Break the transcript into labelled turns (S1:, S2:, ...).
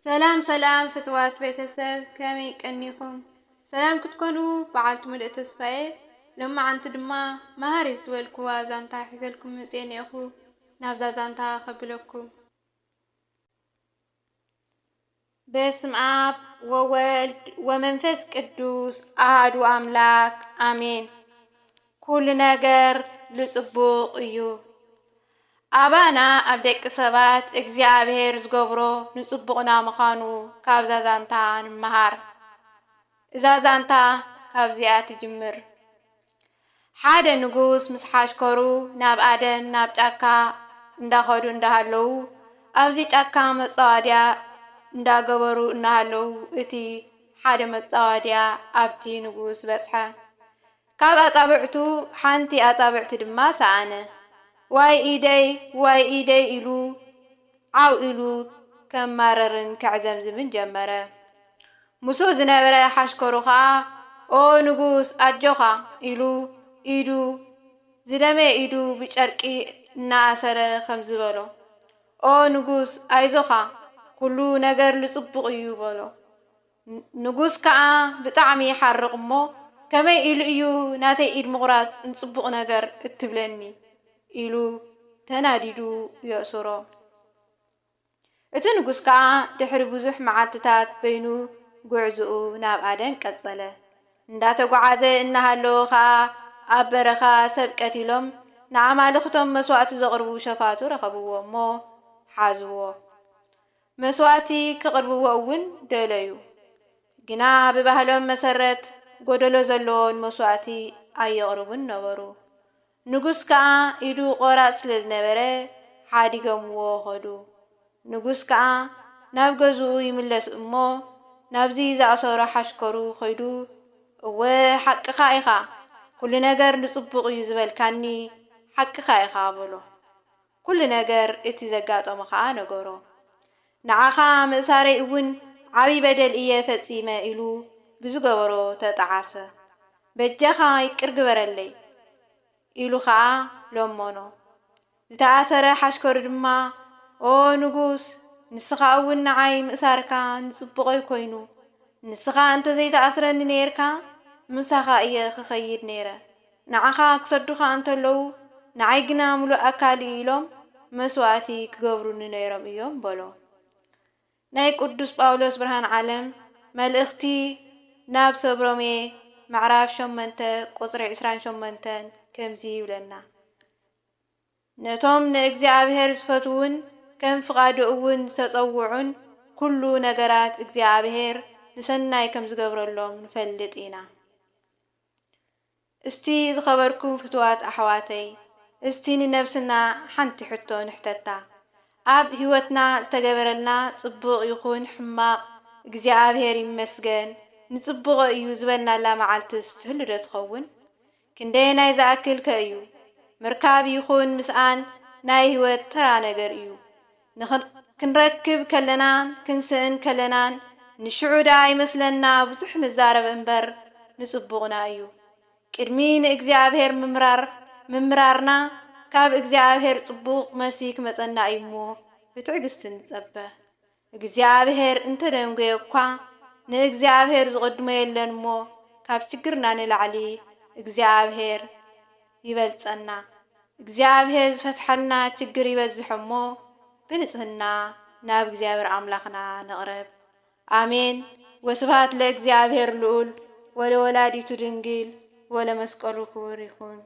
S1: ሰላም ፍትዋት ቤተሰብ ከመይ ቀኒኹም ሰላም ክትኮኑ በዓልቲ ሙሉእ ተስፋዬ ሎማዓንቲ ድማ መሃር ዝበልክዋ ዛንታ ሒዘልኩም መፅአ እኒአኹ ናብዛ ዛንታ ከብለኩም። በስመ አብ ወወልድ ወመንፈስ ቅዱስ አሐዱ አምላክ አሜን። ኩሉ ነገር ልጽቡቕ እዩ። አባና ኣብ ደቂ ሰባት እግዚአብሔር ዝገብሮ ንጽቡቕና ምዃኑ ካብዛ ዛንታ ንመሃር። እዛ ዛንታ ካብዚኣ ትጅምር። ሓደ ንጉስ ምስ ሓሽከሩ ናብ ኣደን ናብ ጫካ እንዳኸዱ እንዳሃለዉ ኣብዚ ጫካ መጻዋድያ እንዳገበሩ እናሃለዉ እቲ ሓደ መጻዋድያ ኣብቲ ንጉስ በጽሐ። ካብ ኣጻብዕቱ ሓንቲ ኣጻብዕቲ ድማ ሰኣነ ዋይ ኢደይ ኢሉ ዓው ኢሉ ከማረርን ከዕዘምዝምን ጀመረ። ሙሱ ዝነበረ ሓሽከሩ ኸዓ ኦ ንጉስ ኣጆኻ ኢሉ ኢዱ ዝደመየ ኢዱ ብጨርቂ እናኣሰረ ከም ዝበሎ ኦ ንጉስ ኣይዞኻ ኩሉ ነገር ልጽቡቕ እዩ በሎ። ንጉስ ከዓ ብጣዕሚ ይሓርቕ እሞ ከመይ ኢሉ እዩ ናተይ ኢድ ምቑራጽ ንጽቡቕ ነገር እትብለኒ ኢሉ ተናዲዱ የእሱሮ። እቲ ንጉስ ከዓ ድሕሪ ብዙሕ መዓልትታት በይኑ ጉዕዝኡ ናብ ኣደን ቀጸለ። እንዳተጓዓዘ እናሃለወ ከዓ ኣብ በረኻ ሰብ ቀቲሎም ንዓማልኽቶም መስዋዕቲ ዘቕርቡ ሸፋቱ ረኸብዎ እሞ ሓዝዎ። መስዋዕቲ ክቕርብዎ እውን ደለዩ። ግና ብባህሎም መሰረት ጎደሎ ዘለዎን መስዋዕቲ ኣየቕርቡን ነበሩ። ንጉስ ከዓ ኢዱ ቆራጽ ስለ ዝነበረ ሓዲገምዎ ኸዱ። ንጉስ ከዓ ናብ ገዝኡ ይምለስ እሞ ናብዚ ዝኣሰሮ ሓሽከሩ ኸይዱ እወ ሓቅኻ ኢኻ ኩሉ ነገር ንጽቡቕ እዩ ዝበልካኒ ሓቅኻ ኢኻ በሎ። ኩሉ ነገር እቲ ዘጋጠሞ ከዓ ነገሮ። ንዓኻ ምእሳረይ እውን ዓብይ በደል እየ ፈጺመ ኢሉ ብዝገበሮ ተጠዓሰ። በጀኻ ይቅር ግበረለይ ኢሉ ከዓ ለሞኖ። ዝተኣሰረ ሓሽከሩ ድማ ኦ ንጉስ ንስኻ እውን ንዓይ ምእሳርካ ንጽቡቐይ ኮይኑ ንስኻ እንተዘይተኣስረኒ ነይርካ ምሳኻ እየ ክኸይድ ነይረ። ንዓኻ ክሰዱኻ እንተለዉ ንዓይ ግና ሙሉእ ኣካል ኢሎም መስዋዕቲ ክገብሩኒ ነይሮም እዮም በሎ። ናይ ቅዱስ ጳውሎስ ብርሃን ዓለም መልእኽቲ ናብ ሰብ ሮሜ ምዕራፍ 8 ቁጽሪ 28 ከምዚ ይብለና ነቶም ንእግዚአብሔር ዝፈትውን ከም ፍቓዱ እውን ዝተጸውዑን ኩሉ ነገራት እግዚአብሔር ንሰናይ ከም ዝገብረሎም ንፈልጥ ኢና። እስቲ ዝኸበርኩም ፍትዋት ኣሕዋተይ እስቲ ንነብስና ሓንቲ ሕቶ ንሕተታ። ኣብ ህይወትና ዝተገበረልና ጽቡቕ ይኹን ሕማቕ እግዚአብሔር ይመስገን ንጽቡቕ እዩ ዝበልናላ መዓልትስ ትህሉ ዶ ትኸውን? ክንደየናይ ዝኣክል ከ እዩ? ምርካብ ይኹን ምስኣን ናይ ህይወት ተራ ነገር እዩ። ክንረክብ ከለናን ክንስእን ከለናን ንሽዑዳ ይመስለና ብዙሕ ንዛረብ እምበር ንጽቡቕና እዩ። ቅድሚ ንእግዚአብሔር ምምራርና ካብ እግዚአብሔር ጽቡቕ መሲክ መጸና እዩ እሞ ብትዕግስቲ ንጸበ። እግዚአብሔር እንተደንጎየ እኳ ንእግዚአብሔር ዝቕድሞ የለን እሞ ካብ ችግርና ንላዕሊ እግዚአብሔር ይበልጸና። እግዚአብሔር ዝፈትሐልና ችግር ይበዝሕ እሞ ብንጽህና ናብ እግዚአብሔር ኣምላኽና ነቕረብ። አሜን። ወስብሐት ለእግዚአብሔር ልዑል ወለወላዲቱ ድንግል ወለመስቀሉ ክቡር ይኹን።